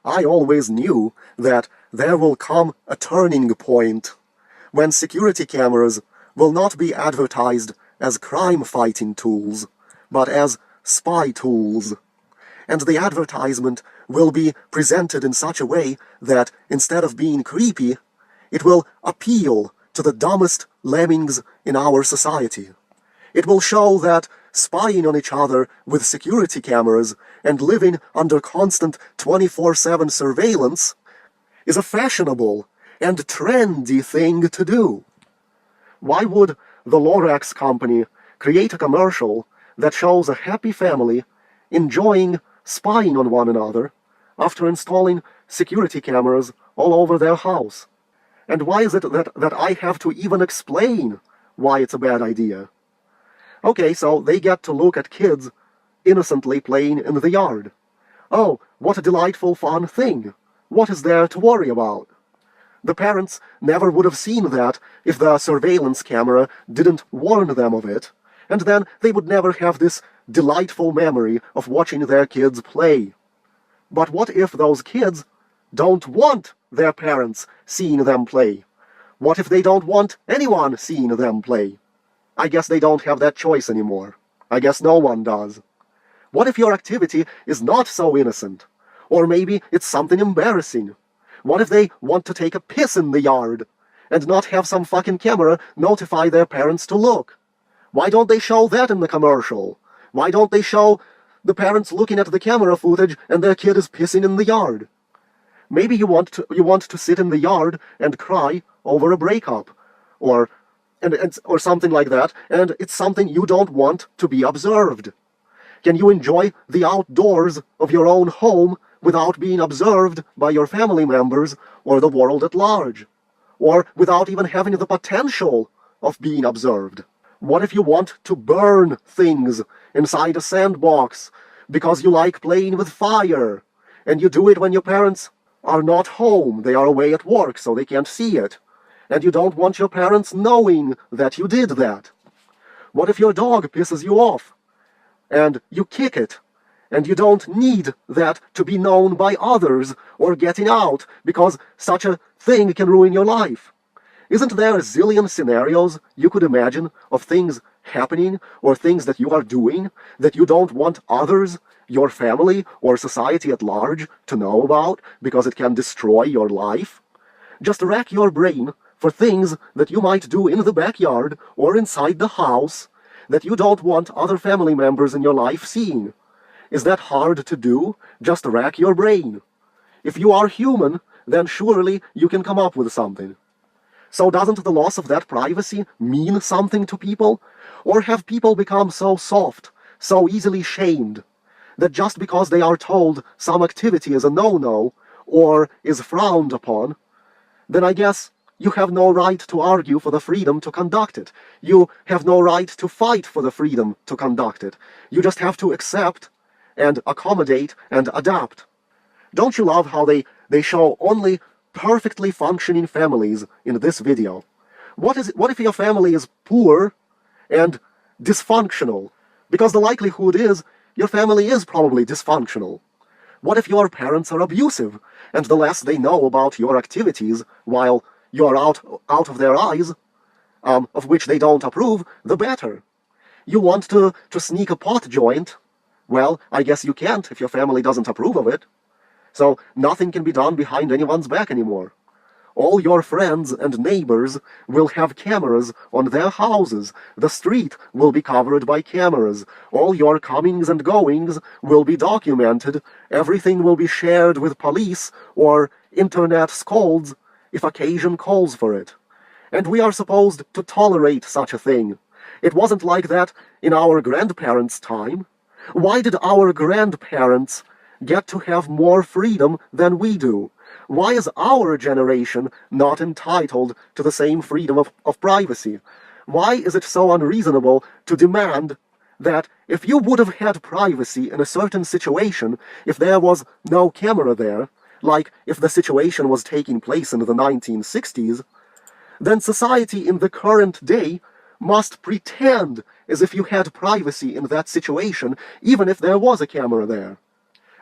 I always knew that there will come a turning point when security cameras will not be advertised as crime-fighting tools, but as spy tools. And the advertisement will be presented in such a way that, instead of being creepy, it will appeal to the dumbest lemmings in our society. It will show that spying on each other with security cameras and living under constant 24/7 surveillance is a fashionable and trendy thing to do. Why would the Lorex company create a commercial that shows a happy family enjoying spying on one another after installing security cameras all over their house? And why is it that I have to even explain why it's a bad idea? Okay, so they get to look at kids innocently playing in the yard. Oh, what a delightful, fun thing. What is there to worry about? The parents never would have seen that if the surveillance camera didn't warn them of it, and then they would never have this delightful memory of watching their kids play. But what if those kids don't want their parents seeing them play? What if they don't want anyone seeing them play? I guess they don't have that choice anymore. I guess no one does. What if your activity is not so innocent? Or maybe it's something embarrassing. What if they want to take a piss in the yard and not have some fucking camera notify their parents to look? Why don't they show that in the commercial? Why don't they show the parents looking at the camera footage and their kid is pissing in the yard? Maybe you want to sit in the yard and cry over a breakup, or something like that, and it's something you don't want to be observed. Can you enjoy the outdoors of your own home without being observed by your family members or the world at large? Or without even having the potential of being observed? What if you want to burn things inside a sandbox because you like playing with fire, and you do it when your parents are not home, they are away at work, so they can't see it, and you don't want your parents knowing that you did that? What if your dog pisses you off, and you kick it, and you don't need that to be known by others or getting out, because such a thing can ruin your life? Isn't there a zillion scenarios you could imagine of things happening or things that you are doing that you don't want others, your family, or society at large to know about because it can destroy your life? Just rack your brain for things that you might do in the backyard or inside the house that you don't want other family members in your life seeing. Is that hard to do? Just rack your brain. If you are human, then surely you can come up with something. So doesn't the loss of that privacy mean something to people? Or have people become so soft, so easily shamed, that just because they are told some activity is a no-no or is frowned upon, then I guess you have no right to argue for the freedom to conduct it. You have no right to fight for the freedom to conduct it. You just have to accept and accommodate and adapt. Don't you love how they show only perfectly functioning families in this video? What if your family is poor and dysfunctional? Because the likelihood is your family is probably dysfunctional. What if your parents are abusive, and the less they know about your activities while you're out of their eyes, of which they don't approve, the better? You want to sneak a pot joint? Well, I guess you can't if your family doesn't approve of it. So nothing can be done behind anyone's back anymore. All your friends and neighbors will have cameras on their houses. The street will be covered by cameras. All your comings and goings will be documented. Everything will be shared with police or internet scolds if occasion calls for it. And we are supposed to tolerate such a thing. It wasn't like that in our grandparents' time. Why did our grandparents get to have more freedom than we do? Why is our generation not entitled to the same freedom of privacy? Why is it so unreasonable to demand that if you would have had privacy in a certain situation, if there was no camera there, like if the situation was taking place in the 1960s, then society in the current day must pretend as if you had privacy in that situation, even if there was a camera there.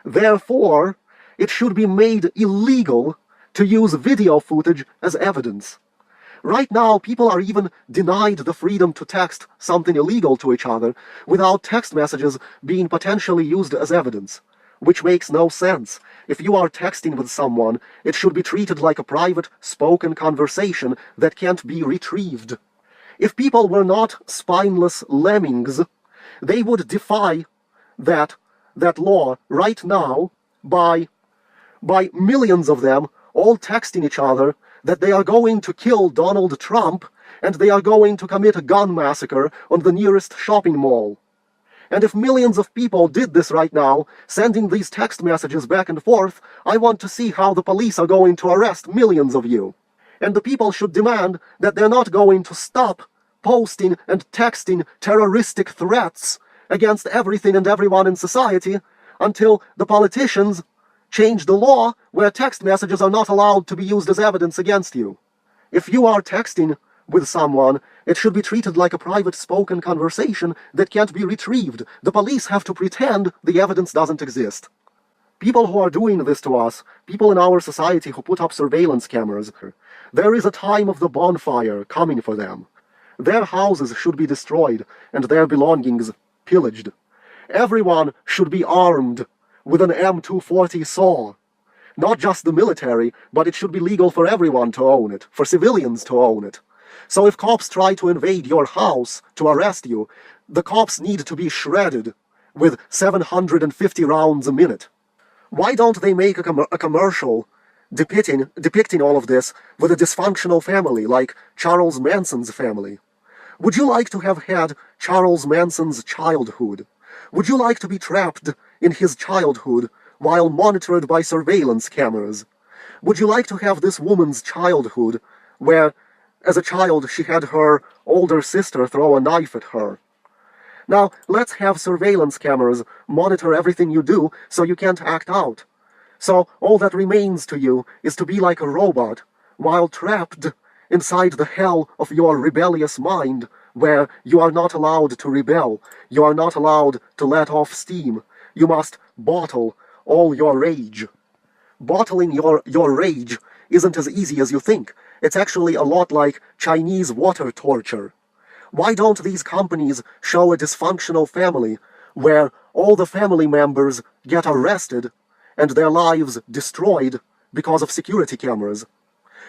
Therefore, it should be made illegal to use video footage as evidence. Right now, people are even denied the freedom to text something illegal to each other without text messages being potentially used as evidence, which makes no sense. If you are texting with someone, it should be treated like a private, spoken conversation that can't be retrieved. If people were not spineless lemmings, they would defy that law right now by millions of them all texting each other that they are going to kill Donald Trump and they are going to commit a gun massacre on the nearest shopping mall. And if millions of people did this right now, sending these text messages back and forth, I want to see how the police are going to arrest millions of you. And the people should demand that they're not going to stop posting and texting terroristic threats against everything and everyone in society until the politicians change the law where text messages are not allowed to be used as evidence against you. If you are texting with someone, it should be treated like a private spoken conversation that can't be retrieved. The police have to pretend the evidence doesn't exist. People who are doing this to us, people in our society who put up surveillance cameras, there is a time of the bonfire coming for them. Their houses should be destroyed and their belongings pillaged. Everyone should be armed with an M240 saw. Not just the military, but it should be legal for everyone to own it, for civilians to own it. So if cops try to invade your house to arrest you, the cops need to be shredded with 750 rounds a minute. Why don't they make a commercial depicting all of this with a dysfunctional family like Charles Manson's family? Would you like to have had Charles Manson's childhood? Would you like to be trapped in his childhood while monitored by surveillance cameras? Would you like to have this woman's childhood where, as a child, she had her older sister throw a knife at her? Now, let's have surveillance cameras monitor everything you do so you can't act out. So all that remains to you is to be like a robot while trapped inside the hell of your rebellious mind, where you are not allowed to rebel, you are not allowed to let off steam. You must bottle all your rage. Bottling your rage isn't as easy as you think. It's actually a lot like Chinese water torture. Why don't these companies show a dysfunctional family where all the family members get arrested and their lives destroyed because of security cameras?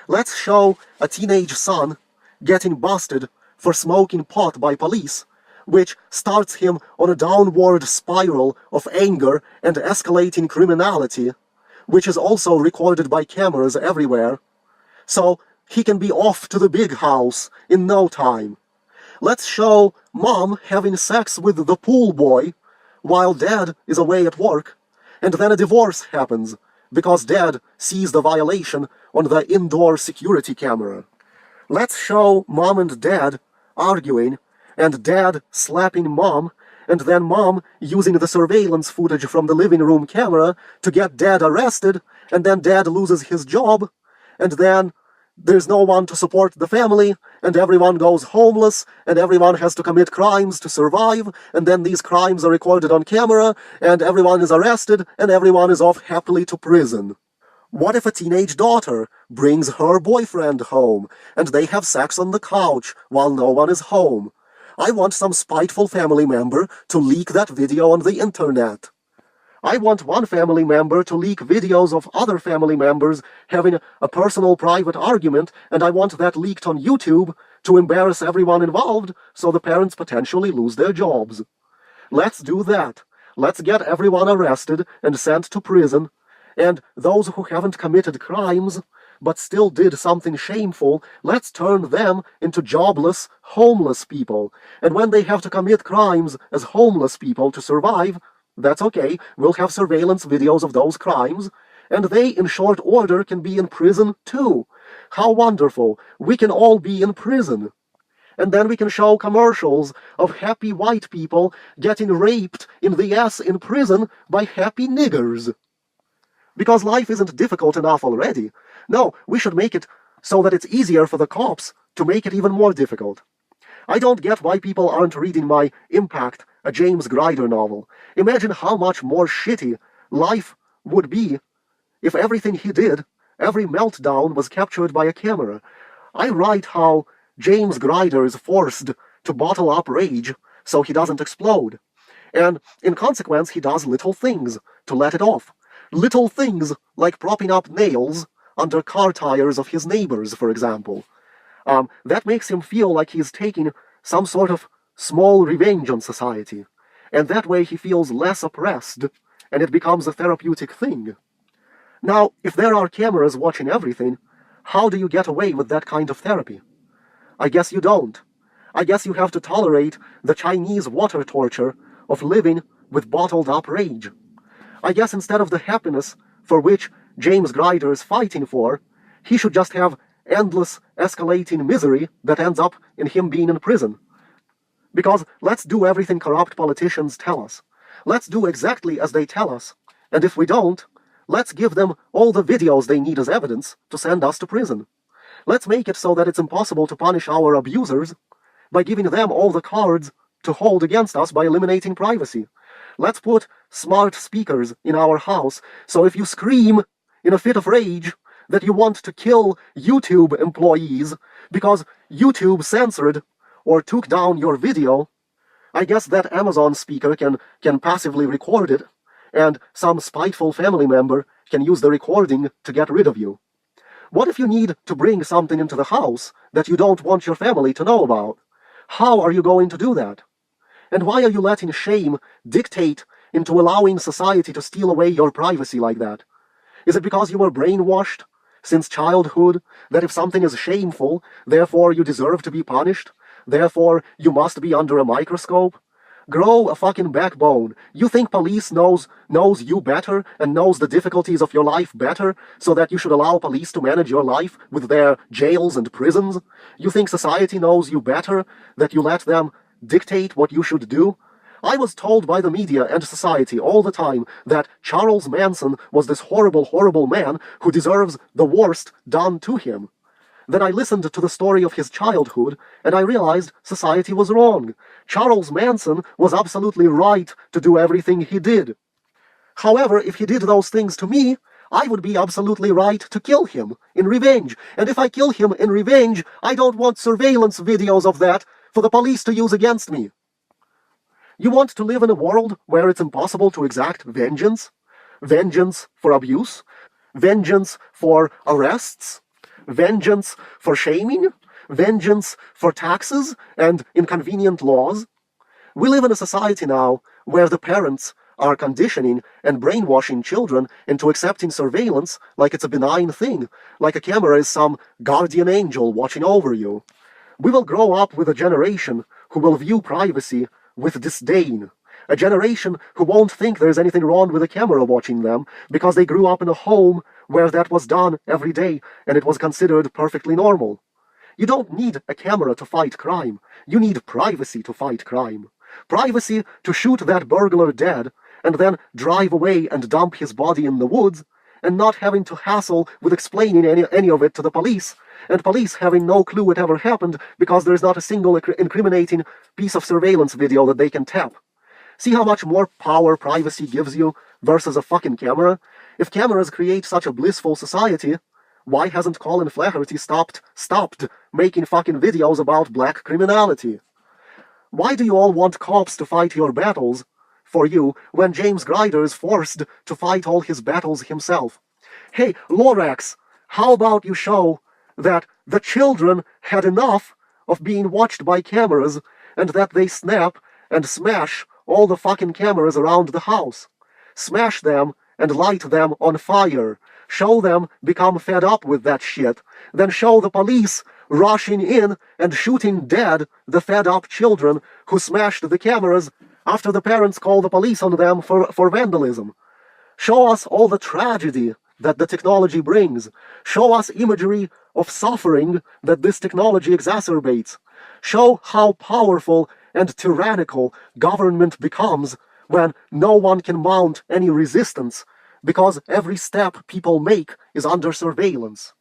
Let's show a teenage son getting busted for smoking pot by police, which starts him on a downward spiral of anger and escalating criminality, which is also recorded by cameras everywhere, so he can be off to the big house in no time. Let's show mom having sex with the pool boy while dad is away at work, and then a divorce happens because dad sees the violation on the indoor security camera. Let's show mom and dad arguing, and dad slapping mom, and then mom using the surveillance footage from the living room camera to get dad arrested, and then dad loses his job, and then there's no one to support the family, and everyone goes homeless, and everyone has to commit crimes to survive, and then these crimes are recorded on camera, and everyone is arrested, and everyone is off happily to prison. What if a teenage daughter brings her boyfriend home, and they have sex on the couch while no one is home? I want some spiteful family member to leak that video on the internet. I want one family member to leak videos of other family members having a personal private argument, and I want that leaked on YouTube to embarrass everyone involved so the parents potentially lose their jobs. Let's do that. Let's get everyone arrested and sent to prison, and those who haven't committed crimes but still did something shameful, let's turn them into jobless, homeless people. And when they have to commit crimes as homeless people to survive, that's okay, we'll have surveillance videos of those crimes, and they, in short order, can be in prison too. How wonderful! We can all be in prison. And then we can show commercials of happy white people getting raped in the ass in prison by happy niggers. Because life isn't difficult enough already. No, we should make it so that it's easier for the cops to make it even more difficult. I don't get why people aren't reading my Impact, a James Grider novel. Imagine how much more shitty life would be if everything he did, every meltdown was captured by a camera? I write how James Grider is forced to bottle up rage so he doesn't explode. And in consequence, he does little things to let it off. Little things like propping up nails under car tires of his neighbors, for example. That makes him feel like he's taking some sort of small revenge on society. And that way he feels less oppressed, and it becomes a therapeutic thing. Now, if there are cameras watching everything, how do you get away with that kind of therapy? I guess you don't. I guess you have to tolerate the Chinese water torture of living with bottled up rage. I guess instead of the happiness for which James Grider is fighting for, he should just have endless escalating misery that ends up in him being in prison. Because let's do everything corrupt politicians tell us. Let's do exactly as they tell us. And if we don't, let's give them all the videos they need as evidence to send us to prison. Let's make it so that it's impossible to punish our abusers by giving them all the cards to hold against us by eliminating privacy. Let's put smart speakers in our house, so if you scream in a fit of rage that you want to kill YouTube employees because YouTube censored or took down your video, I guess that Amazon speaker can passively record it, and some spiteful family member can use the recording to get rid of you. What if you need to bring something into the house that you don't want your family to know about? How are you going to do that? And why are you letting shame dictate into allowing society to steal away your privacy like that? Is it because you were brainwashed since childhood that if something is shameful, therefore you deserve to be punished? Therefore you must be under a microscope? Grow a fucking backbone. You think police knows you better and knows the difficulties of your life better, so that you should allow police to manage your life with their jails and prisons? You think society knows you better, that you let them dictate what you should do? I was told by the media and society all the time that Charles Manson was this horrible, horrible man who deserves the worst done to him. Then I listened to the story of his childhood, and I realized society was wrong. Charles Manson was absolutely right to do everything he did. However, if he did those things to me, I would be absolutely right to kill him in revenge. And if I kill him in revenge, I don't want surveillance videos of that for the police to use against me. You want to live in a world where it's impossible to exact vengeance? Vengeance for abuse? Vengeance for arrests? Vengeance for shaming? Vengeance for taxes and inconvenient laws? We live in a society now where the parents are conditioning and brainwashing children into accepting surveillance like it's a benign thing, like a camera is some guardian angel watching over you. We will grow up with a generation who will view privacy with disdain. A generation who won't think there's anything wrong with a camera watching them because they grew up in a home where that was done every day and it was considered perfectly normal. You don't need a camera to fight crime. You need privacy to fight crime. Privacy to shoot that burglar dead and then drive away and dump his body in the woods, and not having to hassle with explaining any of it to the police, and police having no clue what ever happened because there's not a single incriminating piece of surveillance video that they can tap. See how much more power privacy gives you versus a fucking camera? If cameras create such a blissful society, why hasn't Colin Flaherty stopped making fucking videos about black criminality? Why do you all want cops to fight your battles for you when James Grider is forced to fight all his battles himself? Hey, Lorex, how about you show that the children had enough of being watched by cameras and that they snap and smash all the fucking cameras around the house? Smash them and light them on fire. Show them become fed up with that shit. Then show the police rushing in and shooting dead the fed up children who smashed the cameras after the parents call the police on them for vandalism. Show us all the tragedy that the technology brings. Show us imagery of suffering that this technology exacerbates. Show how powerful and tyrannical government becomes when no one can mount any resistance because every step people make is under surveillance.